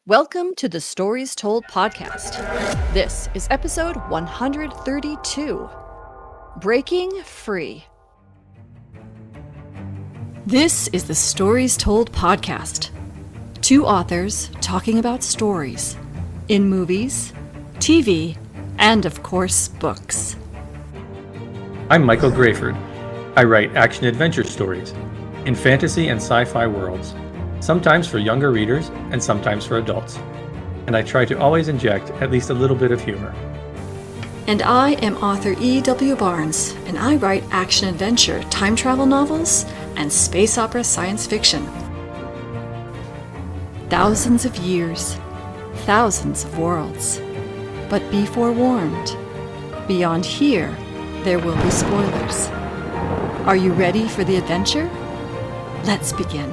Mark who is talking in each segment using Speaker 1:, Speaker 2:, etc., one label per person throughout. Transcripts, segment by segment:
Speaker 1: Welcome to the Stories Told podcast. This is episode 132, Breaking Free. This is the Stories Told podcast. Two authors talking about stories in movies, TV, and of course, books.
Speaker 2: I'm Michael Grayford. I write action-adventure stories in fantasy and sci-fi worlds, sometimes for younger readers and sometimes for adults. And I try to always inject at least a little bit of humor.
Speaker 1: And I am author E.W. Barnes, and I write action-adventure, time travel novels, and space opera science fiction. Thousands of years, thousands of worlds. But be forewarned, beyond here, there will be spoilers. Are you ready for the adventure? Let's begin.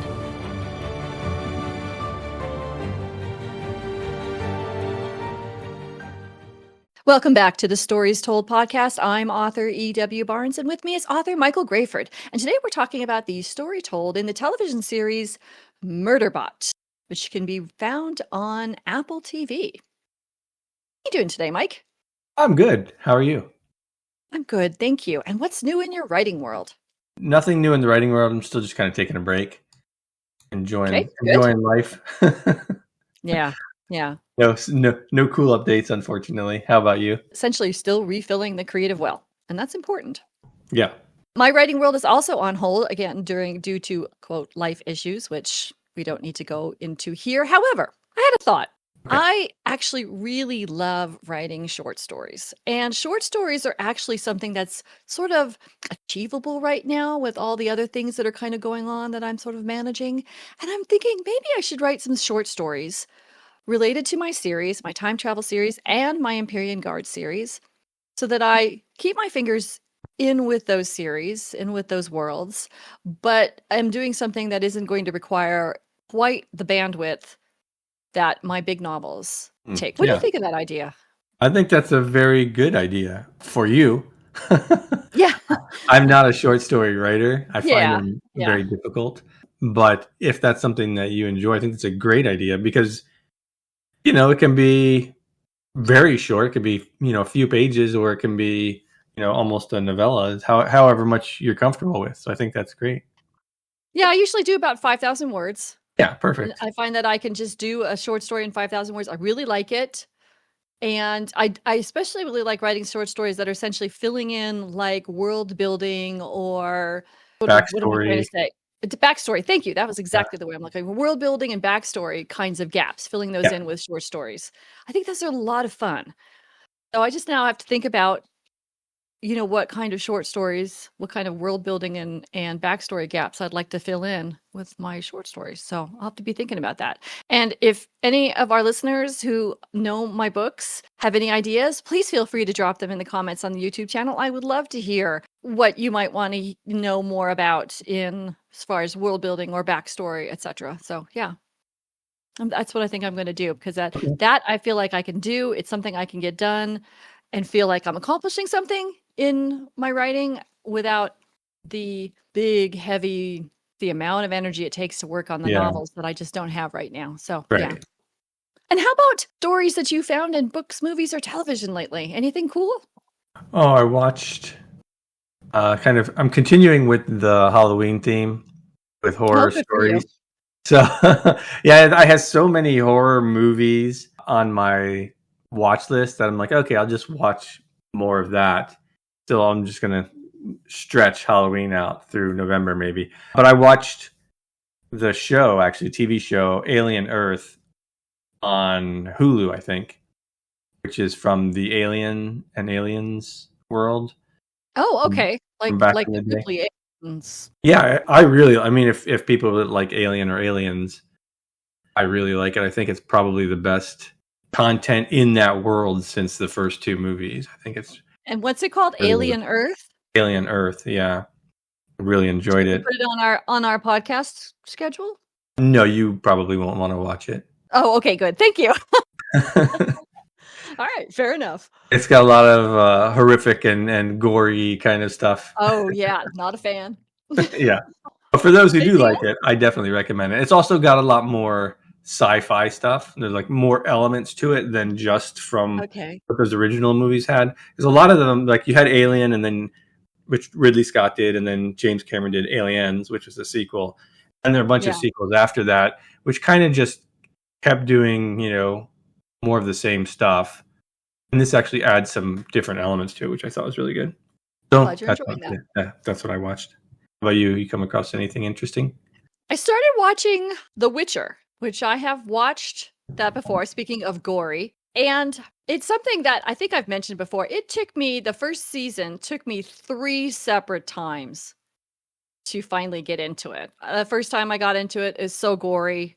Speaker 1: Welcome back to the Stories Told podcast. I'm author E.W. Barnes, and with me is author Michael Grayford. And today we're talking about the story told in the television series Murderbot, which can be found on Apple TV. How are you doing today, Mike?
Speaker 2: I'm good. How are you?
Speaker 1: I'm good, thank you. And what's new in your writing world?
Speaker 2: Nothing new in the writing world. I'm still just kind of taking a break, enjoying life.
Speaker 1: Yeah.
Speaker 2: No cool updates, unfortunately. How about you?
Speaker 1: Essentially still refilling the creative well, and that's important.
Speaker 2: Yeah.
Speaker 1: My writing world is also on hold, again, due to, quote, life issues, which we don't need to go into here. However, I had a thought. Okay. I actually really love writing short stories. And short stories are actually something that's sort of achievable right now with all the other things that are kind of going on that I'm sort of managing. And I'm thinking maybe I should write some short stories related to my series, my time travel series, and my Empyrean Guard series, so that I keep my fingers in with those series, in with those worlds, but I'm doing something that isn't going to require quite the bandwidth that my big novels take. What do you think of that idea?
Speaker 2: I think that's a very good idea for you.
Speaker 1: Yeah.
Speaker 2: I'm not a short story writer. I find them very difficult. But if that's something that you enjoy, I think it's a great idea because it can be very short. It could be, a few pages, or it can be, almost a novella, however much you're comfortable with. So I think that's great.
Speaker 1: Yeah, I usually do about 5,000 words.
Speaker 2: Yeah, perfect.
Speaker 1: I find that I can just do a short story in 5,000 words. I really like it. And I especially really like writing short stories that are essentially filling in like world building or
Speaker 2: backstory.
Speaker 1: What am I trying to say? Backstory. Thank you. That was exactly the way I'm looking. World building and backstory kinds of gaps, filling those in with short stories. I think those are a lot of fun. So I just now have to think about, what kind of short stories, what kind of world building and backstory gaps I'd like to fill in with my short stories. So I'll have to be thinking about that. And if any of our listeners who know my books have any ideas, please feel free to drop them in the comments on the YouTube channel. I would love to hear what you might want to know more about in as far as world building or backstory, etc. So yeah. That's what I think I'm going to do, because that I feel like I can do. It's something I can get done and feel like I'm accomplishing something in my writing without the big, heavy, the amount of energy it takes to work on the novels that I just don't have right now. So, yeah. And how about stories that you found in books, movies, or television lately? Anything cool?
Speaker 2: Oh, I watched I'm continuing with the Halloween theme with horror stories. So, I have so many horror movies on my watch list that I'm like, okay, I'll just watch more of that. So I'm just going to stretch Halloween out through November maybe. But I watched the show, actually, TV show, Alien Earth on Hulu, I think, which is from the Alien and Aliens world.
Speaker 1: Oh, okay. Like the Ripley Aliens.
Speaker 2: Yeah, if people that like Alien or Aliens, I really like it. I think it's probably the best content in that world since the first two movies. I think it's.
Speaker 1: And what's it called? Alien Earth?
Speaker 2: Alien Earth, yeah. I really enjoyed it.
Speaker 1: Put it on our podcast schedule?
Speaker 2: No, you probably won't want to watch it.
Speaker 1: Oh, okay, good. Thank you. All right, fair enough.
Speaker 2: It's got a lot of horrific and gory kind of stuff.
Speaker 1: Oh, yeah, not a fan.
Speaker 2: Yeah. But for those who do like it, I definitely recommend it. It's also got a lot more sci-fi stuff. There's like more elements to it than just from what those original movies had. Because a lot of them, like you had Alien, and then which Ridley Scott did, and then James Cameron did Aliens, which was a sequel, and there are a bunch of sequels after that, which kind of just kept doing, you know, more of the same stuff. And this actually adds some different elements to it, which I thought was really good. So
Speaker 1: glad you're enjoying that.
Speaker 2: Yeah, that's what I watched. How about you? You come across anything interesting?
Speaker 1: I started watching The Witcher, which I have watched that before, speaking of gory. And it's something that I think I've mentioned before. It took me, the first season took me 3 separate times to finally get into it. The first time I got into it is so gory,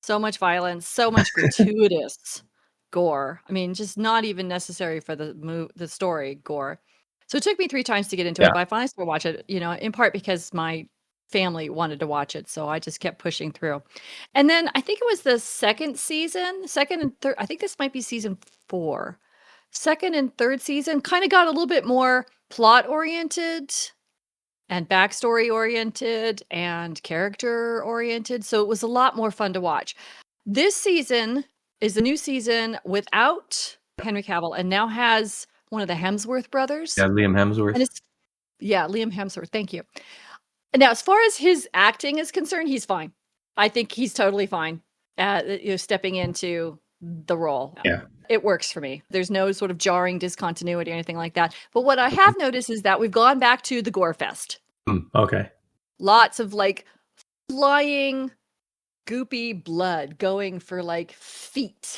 Speaker 1: so much violence, so much gratuitous gore. I mean, just not even necessary for the story gore. So it took me 3 times to get into it, but I finally started watching it, you know, in part because my family wanted to watch it, so I just kept pushing through. And then I think it was the second and third, I think this might be season 4. Second and third season kind of got a little bit more plot oriented and backstory oriented and character oriented, so it was a lot more fun to watch. This season is a new season without Henry Cavill, and now has one of the Hemsworth brothers.
Speaker 2: Yeah, Liam Hemsworth.
Speaker 1: And Liam Hemsworth. Thank you. Now, as far as his acting is concerned, he's fine. I think he's totally fine stepping into the role.
Speaker 2: Yeah.
Speaker 1: It works for me. There's no sort of jarring discontinuity or anything like that. But what I have noticed is that we've gone back to the gore fest.
Speaker 2: Okay.
Speaker 1: Lots of like flying, goopy blood going for like feet.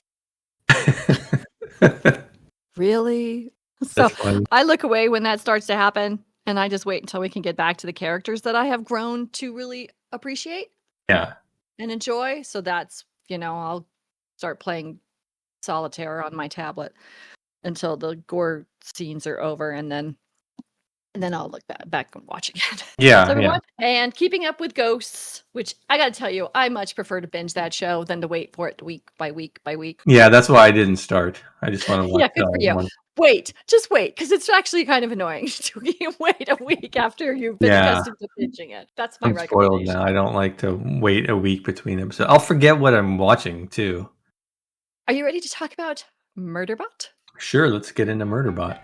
Speaker 1: Really? So I look away when that starts to happen, and I just wait until we can get back to the characters that I have grown to really appreciate.
Speaker 2: Yeah.
Speaker 1: And enjoy. So that's, you know, I'll start playing solitaire on my tablet until the gore scenes are over, and then I'll look back and watch again.
Speaker 2: Yeah.
Speaker 1: And Keeping Up with Ghosts, which I got to tell you, I much prefer to binge that show than to wait for it week by week by week.
Speaker 2: Yeah, that's why I didn't start. I just want to watch.
Speaker 1: Yeah, good for you. Just wait, because it's actually kind of annoying to wait a week after you've been accustomed to binging it. That's my recommendation.
Speaker 2: Spoiled now. I don't like to wait a week between episodes. I'll forget what I'm watching too.
Speaker 1: Are you ready to talk about Murderbot?
Speaker 2: Sure, let's get into Murderbot.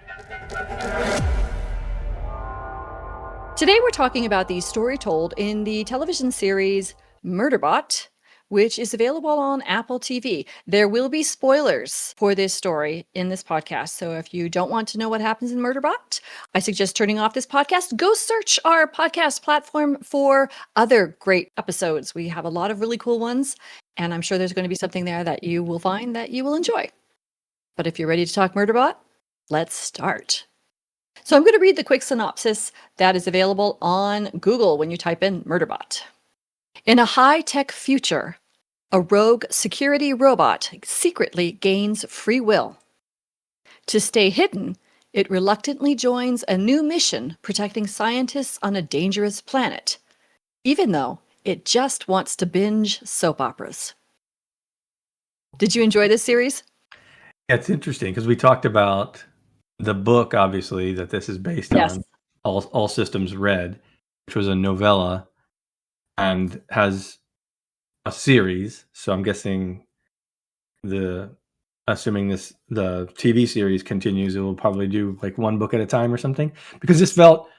Speaker 1: Today we're talking about the story told in the television series Murderbot, which is available on Apple TV. There will be spoilers for this story in this podcast, so if you don't want to know what happens in Murderbot, I suggest turning off this podcast. Go search our podcast platform for other great episodes. We have a lot of really cool ones, and I'm sure there's going to be something there that you will find that you will enjoy. But if you're ready to talk Murderbot, let's start. So I'm going to read the quick synopsis that is available on Google when you type in Murderbot. In a high-tech future, a rogue security robot secretly gains free will. To stay hidden, it reluctantly joins a new mission protecting scientists on a dangerous planet, even though it just wants to binge soap operas. Did you enjoy this series?
Speaker 2: Yeah, it's interesting because we talked about the book, obviously, that this is based on, All Systems Red, which was a novella and has a series. So I'm guessing assuming the TV series continues, it will probably do like one book at a time or something, because this felt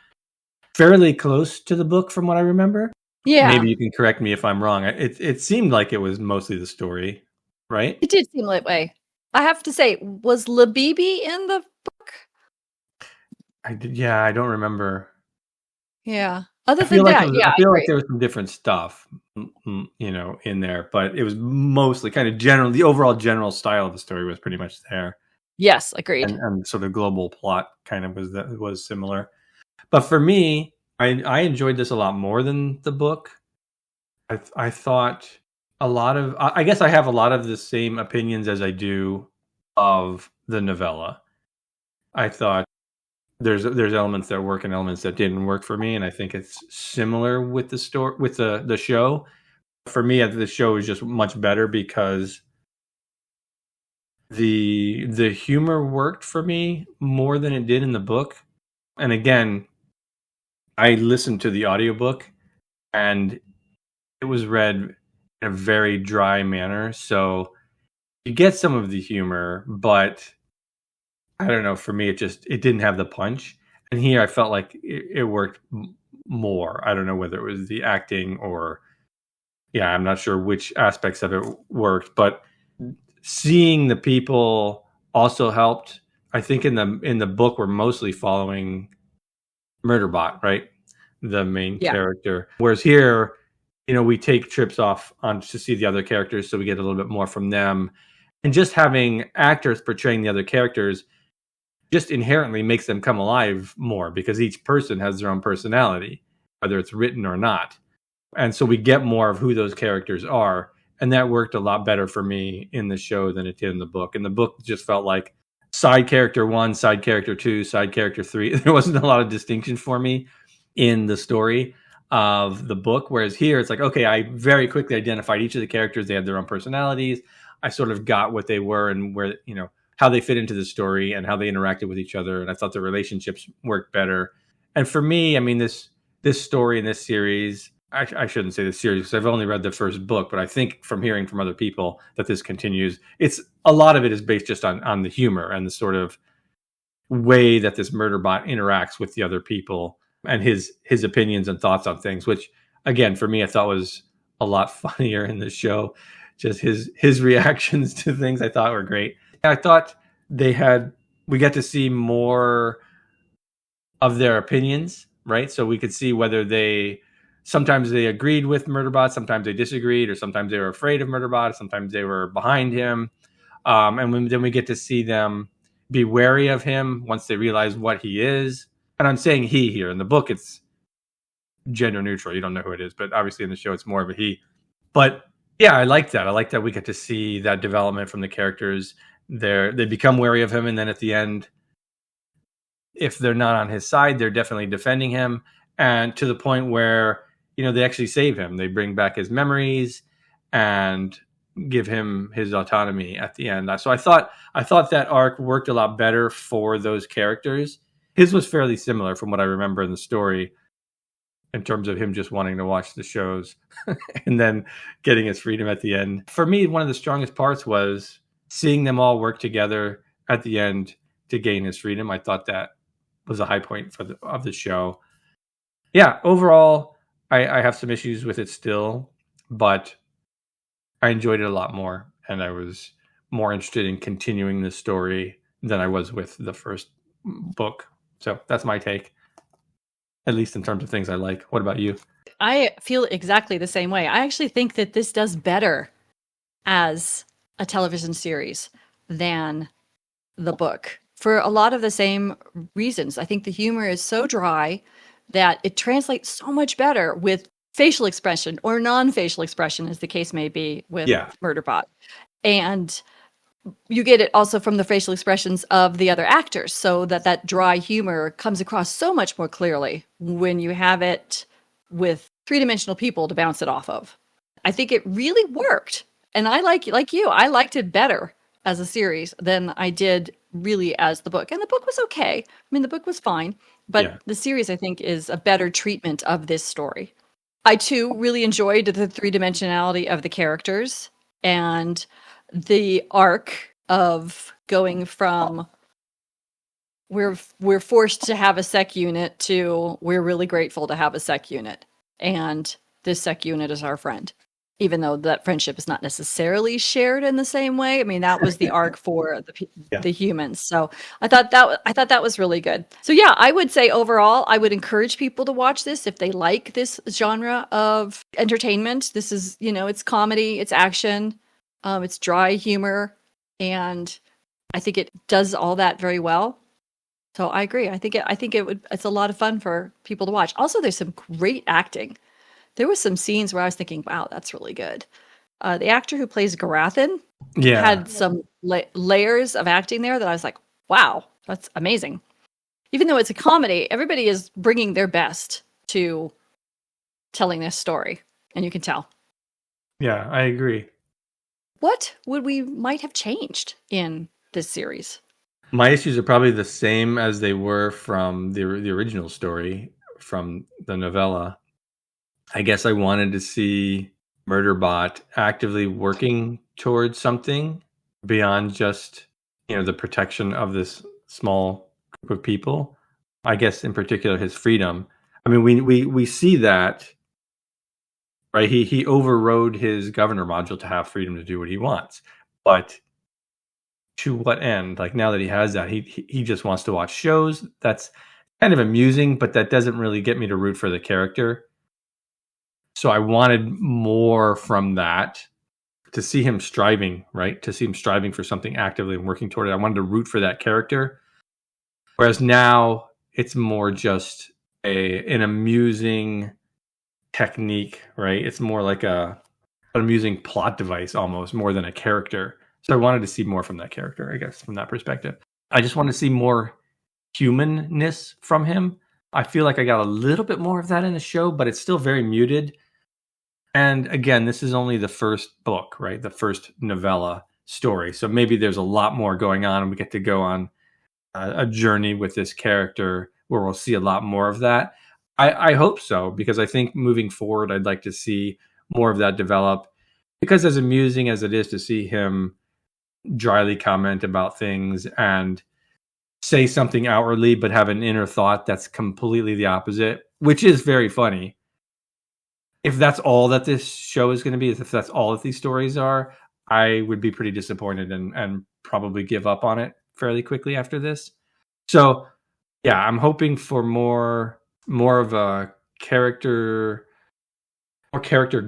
Speaker 2: fairly close to the book from what I remember.
Speaker 1: Yeah.
Speaker 2: Maybe you can correct me if I'm wrong. It seemed like it was mostly the story, right?
Speaker 1: It did seem that way. I have to say, was Labibi in the book?
Speaker 2: I don't remember.
Speaker 1: Yeah. Other than that,
Speaker 2: I feel like there was some different stuff, you know, in there, but it was mostly kind of general. The overall general style of the story was pretty much there.
Speaker 1: Yes, agreed.
Speaker 2: And so the global plot kind of was similar. But for me, I enjoyed this a lot more than the book. I thought I guess I have a lot of the same opinions as I do of the novella. I thought there's elements that work and elements that didn't work for me, and I think it's similar with the story, with the show. For me, the show is just much better because the humor worked for me more than it did in the book. And again, I listened to the audiobook, and it was read in a very dry manner. So you get some of the humor, but I don't know. For me, it didn't have the punch. And here, I felt like it worked more. I don't know whether it was the acting or, yeah, I'm not sure which aspects of it worked, but seeing the people also helped. I think in the book, we're mostly following Murderbot, right? The main character. Whereas here, we take trips off on to see the other characters, so we get a little bit more from them. And just having actors portraying the other characters just inherently makes them come alive more, because each person has their own personality, whether it's written or not. And so we get more of who those characters are. And that worked a lot better for me in the show than it did in the book. And the book just felt like side character 1, side character 2, side character 3. There wasn't a lot of distinction for me in the story of the book. Whereas here, it's like, okay, I very quickly identified each of the characters. They had their own personalities. I sort of got what they were and where, how they fit into the story and how they interacted with each other. And I thought the relationships worked better. And for me, I mean, this story in this series, I shouldn't say this series because I've only read the first book, but I think from hearing from other people that this continues, it's a lot of it is based just on the humor and the sort of way that this Murderbot interacts with the other people and his opinions and thoughts on things, which again, for me, I thought was a lot funnier in the show. Just his reactions to things I thought were great. I thought we got to see more of their opinions, right? So we could see whether sometimes they agreed with Murderbot, sometimes they disagreed, or sometimes they were afraid of Murderbot, sometimes they were behind him. Then we get to see them be wary of him once they realize what he is. And I'm saying he here. In the book, it's gender neutral. You don't know who it is, but obviously in the show, it's more of a he. But yeah, I like that. I like that we get to see that development from the characters. They become wary of him, and then at the end, if they're not on his side, they're definitely defending him, and to the point where they actually save him. They bring back his memories and give him his autonomy at the end. So I thought that arc worked a lot better for those characters. His was fairly similar from what I remember in the story, in terms of him just wanting to watch the shows and then getting his freedom at the end. For me, one of the strongest parts was seeing them all work together at the end to gain his freedom. I thought that was a high point of the show. Yeah, overall, I have some issues with it still, but I enjoyed it a lot more, and I was more interested in continuing the story than I was with the first book. So that's my take, at least in terms of things I like. What about you?
Speaker 1: I feel exactly the same way. I actually think that this does better as a television series than the book for a lot of the same reasons. I think the humor is so dry that it translates so much better with facial expression or non-facial expression, as the case may be with Murderbot. And you get it also from the facial expressions of the other actors, so that dry humor comes across so much more clearly when you have it with three-dimensional people to bounce it off of. I think it really worked. And I like you, I liked it better as a series than I did really as the book. And the book was okay. I mean, the book was fine, but the series, I think, is a better treatment of this story. I, too, really enjoyed the three-dimensionality of the characters and the arc of going from we're forced to have a sec unit to we're really grateful to have a sec unit. And this sec unit is our friend, even though that friendship is not necessarily shared in the same way. I mean, that was the arc for the humans. So I thought that was really good. So yeah, I would say overall, I would encourage people to watch this if they like this genre of entertainment. This is, it's comedy, it's action, it's dry humor, and I think it does all that very well. So I agree. I think it's a lot of fun for people to watch. Also, there's some great acting. There was some scenes where I was thinking, wow, that's really good. The actor who plays Garathan had some layers of acting there that I was like, wow, that's amazing. Even though it's a comedy, everybody is bringing their best to telling this story, and you can tell.
Speaker 2: Yeah, I agree.
Speaker 1: What would we might have changed in this series?
Speaker 2: My issues are probably the same as they were from the original story, from the novella. I guess I wanted to see Murderbot actively working towards something beyond just, the protection of this small group of people. I guess in particular his freedom. I mean, we see that, right? He overrode his governor module to have freedom to do what he wants, but to what end? Like, now that he has that, he just wants to watch shows. That's kind of amusing, but that doesn't really get me to root for the character. So I wanted more from that, to see him striving, right? To see him striving for something actively and working toward it. I wanted to root for that character. Whereas now it's more just an amusing technique, right? It's more like an amusing plot device almost, more than a character. So I wanted to see more from that character, I guess, from that perspective. I just want to see more humanness from him. I feel like I got a little bit more of that in the show, but it's still very muted. And again, this is only the first book, right? The first novella story. So maybe there's a lot more going on, and we get to go on a journey with this character where we'll see a lot more of that. I hope so, because I think moving forward, I'd like to see more of that develop. Because as amusing as it is to see him dryly comment about things and say something outwardly, but have an inner thought that's completely the opposite, which is very funny. If that's all that this show is going to be, if that's all that these stories are, I would be pretty disappointed and probably give up on it fairly quickly after this. So, yeah, I'm hoping for more of a character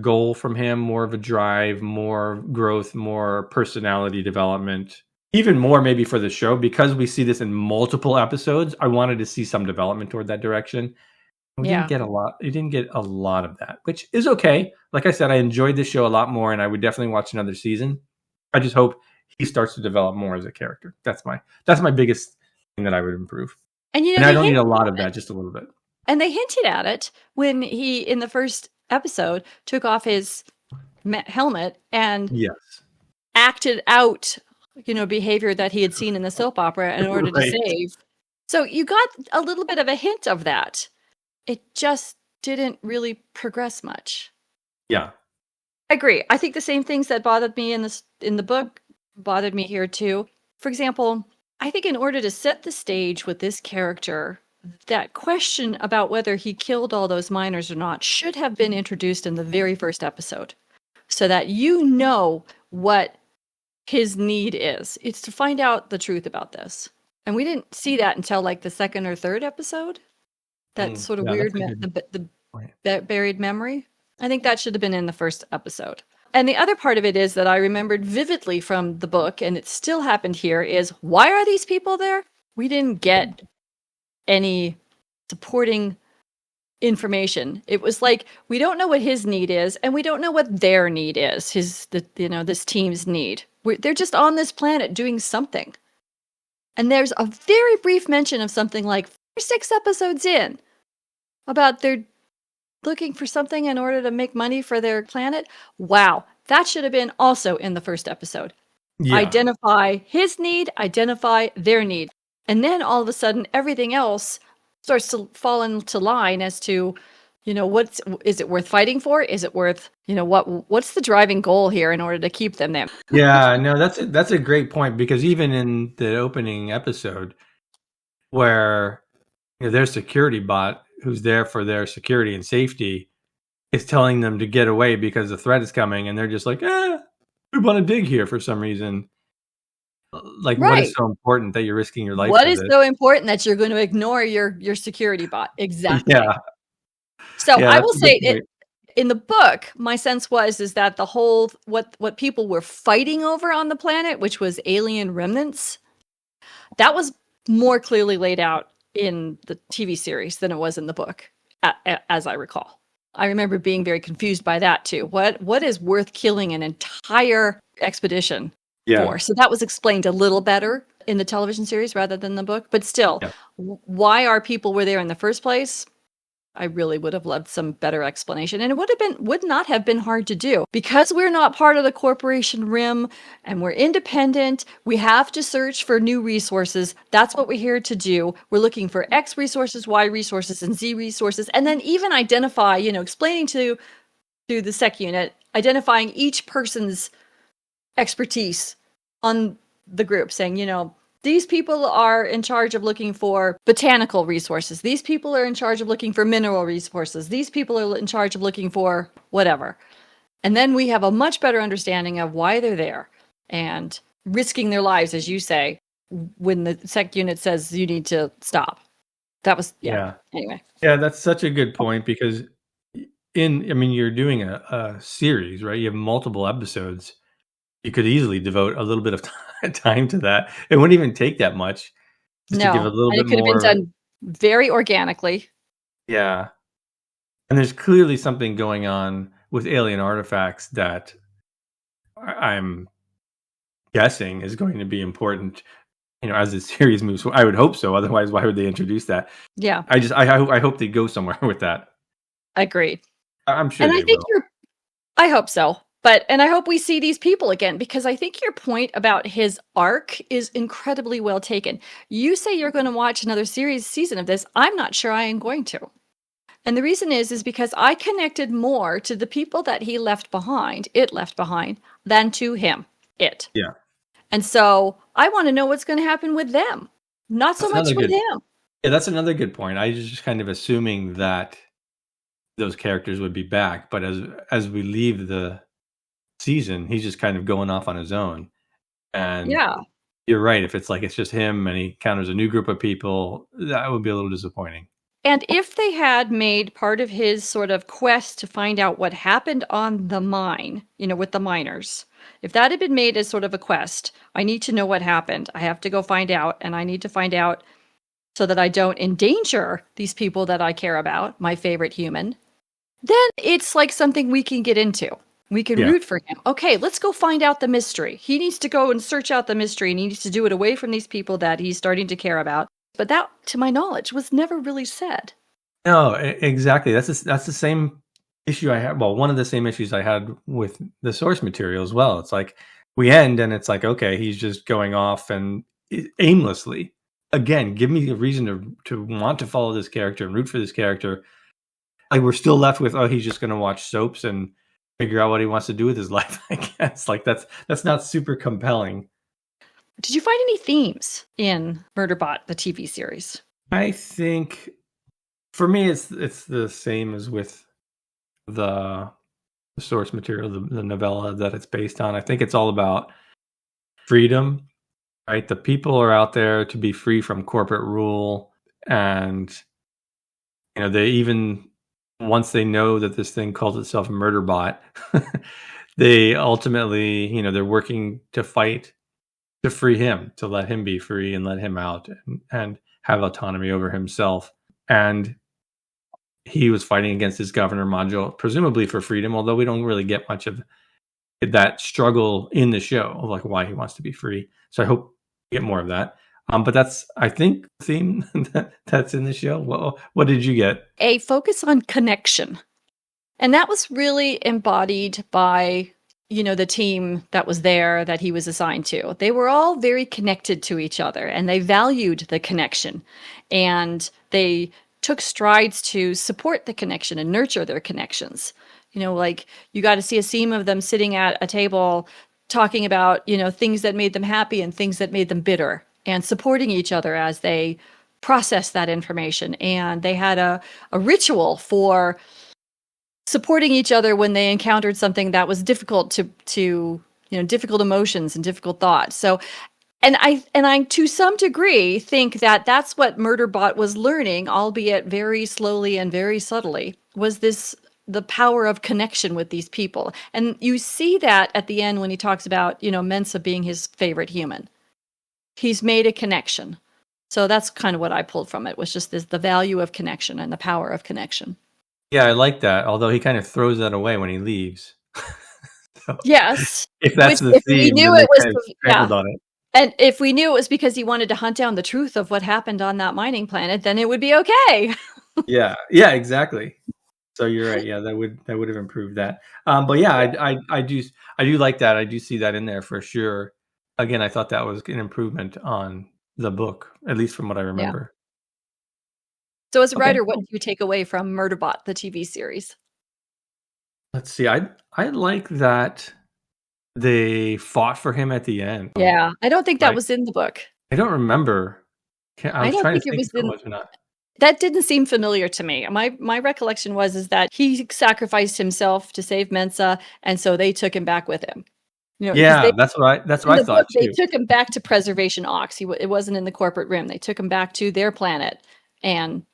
Speaker 2: goal from him, more of a drive, more growth, more personality development. Even more maybe for the show, because we see this in multiple episodes. I wanted to see some development toward that direction. We didn't get a lot. You didn't get a lot of that, which is okay. Like I said, I enjoyed this show a lot more, and I would definitely watch another season. I just hope he starts to develop more as a character. That's my biggest thing that I would improve.
Speaker 1: And
Speaker 2: I don't need a lot of that, just a little bit.
Speaker 1: And they hinted at it when he, in the first episode, took off his helmet and acted out, behavior that he had seen in the soap opera in order to save. So you got a little bit of a hint of that. It just didn't really progress much.
Speaker 2: Yeah.
Speaker 1: I agree. I think the same things that bothered me in the book bothered me here too. For example, I think in order to set the stage with this character, that question about whether he killed all those miners or not should have been introduced in the very first episode, so that you know what his need is. It's to find out the truth about this. And we didn't see that until like the second or third episode. That sort of weird, the buried memory. I think that should have been in the first episode. And the other part of it is that I remembered vividly from the book, and it still happened here, is why are these people there? We didn't get any supporting information. It was like, we don't know what his need is, and we don't know what their need is, this team's need. They're just on this planet doing something. And there's a very brief mention of something like 6 episodes in about they're looking for something in order to make money for their planet. Wow, that should have been also in the first episode. Yeah. Identify his need, identify their need. And then all of a sudden, everything else starts to fall into line as to, is it worth fighting for? Is it worth, what's the driving goal here in order to keep them there?
Speaker 2: Yeah, no, that's a great point, because even in the opening episode where their security bot, who's there for their security and safety, is telling them to get away because the threat is coming, and they're just like, we want to dig here for some reason. Like, right. What is so important that you're risking your life?
Speaker 1: What is so important that you're going to ignore your security bot? Exactly.
Speaker 2: Yeah.
Speaker 1: So I will say in the book, my sense is that the whole, what people were fighting over on the planet, which was alien remnants, that was more clearly laid out in the TV series than it was in the book, as I recall. I remember being very confused by that too. What is worth killing an entire expedition for? So that was explained a little better in the television series rather than the book. But still, why our people were there in the first place? I really would have loved some better explanation. And it would not have been hard to do. Because we're not part of the corporation rim and we're independent, we have to search for new resources. That's what we're here to do. We're looking for X resources, Y resources, and Z resources. And then even identify, explaining to the sec unit, identifying each person's expertise on the group, saying, these people are in charge of looking for botanical resources. These people are in charge of looking for mineral resources. These people are in charge of looking for whatever. And then we have a much better understanding of why they're there and risking their lives, as you say, when the sec unit says you need to stop. That was, anyway.
Speaker 2: Yeah, that's such a good point because you're doing a series, right? You have multiple episodes. You could easily devote a little bit of time to that. It wouldn't even take that much. Just to give a little bit
Speaker 1: it could have been done very organically.
Speaker 2: Yeah. And there's clearly something going on with alien artifacts that I'm guessing is going to be important, as the series moves. I would hope so. Otherwise, why would they introduce that?
Speaker 1: Yeah.
Speaker 2: I hope they go somewhere with that.
Speaker 1: Agreed.
Speaker 2: I'm sure
Speaker 1: and
Speaker 2: they will.
Speaker 1: I hope so. And I hope we see these people again, because I think your point about his arc is incredibly well taken. You say you're going to watch another season of this. I'm not sure I am going to. And the reason is because I connected more to the people that it left behind, than to him,
Speaker 2: Yeah.
Speaker 1: And so I want to know what's going to happen with them, not so much with him.
Speaker 2: Yeah, that's another good point. I was just kind of assuming that those characters would be back, but as we leave the season, he's just kind of going off on his own. And you're right. If it's just him and he encounters a new group of people, that would be a little disappointing.
Speaker 1: And if they had made part of his sort of quest to find out what happened on the mine, with the miners, if that had been made as sort of a quest, I need to know what happened. I have to go find out, and I need to find out so that I don't endanger these people that I care about, my favorite human, then it's like something we can get into. We can root for him. Okay, let's go find out the mystery. He needs to go and search out the mystery, and he needs to do it away from these people that he's starting to care about. But that, to my knowledge, was never really said.
Speaker 2: No, exactly. That's the same issue I had. Well, one of the same issues I had with the source material as well. It's like we end and it's like, okay, he's just going off and aimlessly. Again, give me a reason to want to follow this character and root for this character. Like we're still left with, he's just going to watch soaps and figure out what he wants to do with his life. I guess that's not super compelling.
Speaker 1: Did you find any themes in Murderbot, the TV series?
Speaker 2: I think for me, it's the same as with the source material, the novella that it's based on. I think it's all about freedom, right? The people are out there to be free from corporate rule, and they even, once they know that this thing calls itself Murderbot, they ultimately, they're working to fight to free him, to let him be free and let him out and have autonomy over himself. And he was fighting against his governor module, presumably for freedom, although we don't really get much of that struggle in the show of why he wants to be free. So I hope we get more of that. But that's, I think, the theme that's in the show. What did you get?
Speaker 1: A focus on connection. And that was really embodied by, the team that was there that he was assigned to. They were all very connected to each other, and they valued the connection. And they took strides to support the connection and nurture their connections. You got to see a scene of them sitting at a table talking about, things that made them happy and things that made them bitter, and supporting each other as they process that information. And they had a ritual for supporting each other when they encountered something that was difficult to difficult emotions and difficult thoughts. So, and I to some degree think that that's what Murderbot was learning, albeit very slowly and very subtly, was the power of connection with these people. And you see that at the end when he talks about, Mensa being his favorite human. He's made a connection. So that's kind of what I pulled from it, was just the value of connection and the power of connection.
Speaker 2: Yeah, I like that. Although he kind of throws that away when he leaves.
Speaker 1: So, yes.
Speaker 2: If that's the theme,
Speaker 1: we knew it was
Speaker 2: on it.
Speaker 1: And if we knew it was because he wanted to hunt down the truth of what happened on that mining planet, then it would be okay.
Speaker 2: Yeah, exactly. So you're right. Yeah, that would have improved that. But yeah, I do like that. I do see that in there for sure. Again, I thought that was an improvement on the book, at least from what I remember.
Speaker 1: Yeah. So as a writer, what did you take away from Murderbot, the TV series?
Speaker 2: Let's see. I like that they fought for him at the end.
Speaker 1: Yeah, I don't think that
Speaker 2: Right?
Speaker 1: was in the book.
Speaker 2: I don't remember. I
Speaker 1: I
Speaker 2: was
Speaker 1: don't
Speaker 2: trying
Speaker 1: think
Speaker 2: to
Speaker 1: it
Speaker 2: think
Speaker 1: was
Speaker 2: if it
Speaker 1: in
Speaker 2: was or not.
Speaker 1: that didn't seem familiar to me. My recollection was that he sacrificed himself to save Mensa, and so they took him back with him. Because
Speaker 2: Yeah,
Speaker 1: they
Speaker 2: that's
Speaker 1: in
Speaker 2: what I
Speaker 1: the book,
Speaker 2: thought
Speaker 1: they
Speaker 2: too.
Speaker 1: took him back to Preservation Ox. It wasn't in the corporate rim. They took him back to their planet, and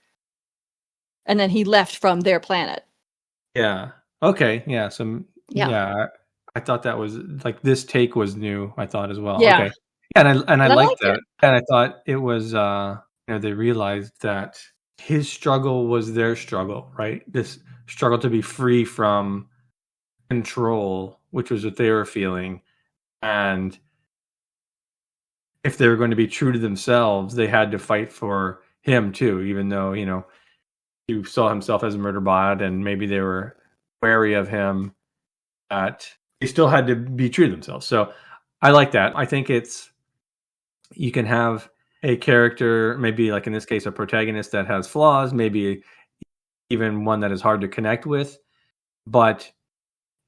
Speaker 1: then he left from their planet.
Speaker 2: Yeah. Okay. Yeah. So
Speaker 1: Yeah.
Speaker 2: yeah, I thought that was like this take was new. I thought as well.
Speaker 1: Yeah,
Speaker 2: Okay. Yeah, and I
Speaker 1: and I
Speaker 2: liked
Speaker 1: liked
Speaker 2: that,
Speaker 1: it.
Speaker 2: and I thought it was they realized that his struggle was their struggle, right? This struggle to be free from control, which was what they were feeling, and if they were going to be true to themselves, they had to fight for him too, even though he saw himself as a murder bot, and maybe they were wary of him. That they still had to be true to themselves. So I like that. I think you can have a character, maybe like in this case, a protagonist that has flaws, maybe even one that is hard to connect with. But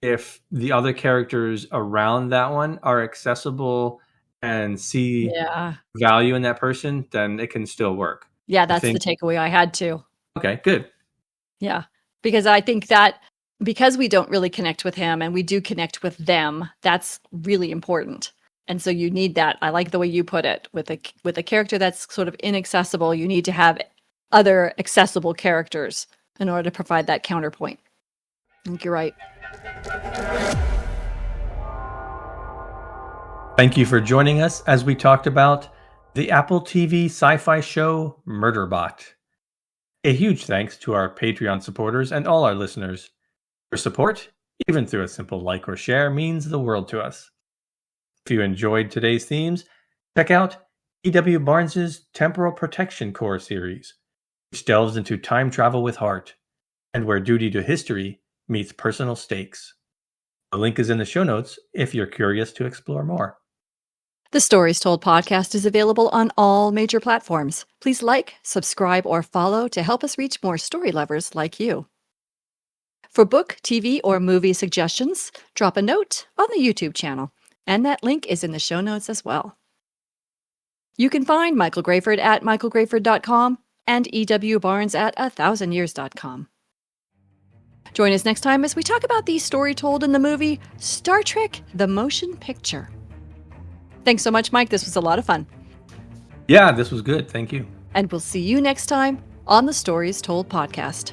Speaker 2: if the other characters around that one are accessible and see
Speaker 1: Yeah.
Speaker 2: value in that person, then it can still work.
Speaker 1: Yeah,
Speaker 2: I
Speaker 1: that's the
Speaker 2: think,
Speaker 1: takeaway I had too.
Speaker 2: okay, good.
Speaker 1: Yeah, because I think that because we don't really connect with him and we do connect with them, that's really important. And so you need that. I like the way you put it. With a character that's sort of inaccessible, you need to have other accessible characters in order to provide that counterpoint. I think you're right.
Speaker 2: Thank you for joining us as we talked about the Apple TV sci-fi show Murderbot. A huge thanks to our Patreon supporters and all our listeners. Your support, even through a simple like or share, means the world to us. If you enjoyed today's themes, check out E.W. Barnes's Temporal Protection Core series, which delves into time travel with heart, and where duty to history meets personal stakes. The link is in the show notes if you're curious to explore more.
Speaker 1: The Stories Told podcast is available on all major platforms. Please like, subscribe, or follow to help us reach more story lovers like you. For book, TV, or movie suggestions, drop a note on the YouTube channel, and that link is in the show notes as well. You can find Michael Grayford at michaelgrayford.com and E.W. Barnes at 1000years.com. Join us next time as we talk about the story told in the movie Star Trek: The Motion Picture. Thanks so much, Mike. This was a lot of fun.
Speaker 2: Yeah, this was good. Thank you.
Speaker 1: And we'll see you next time on the Stories Told podcast.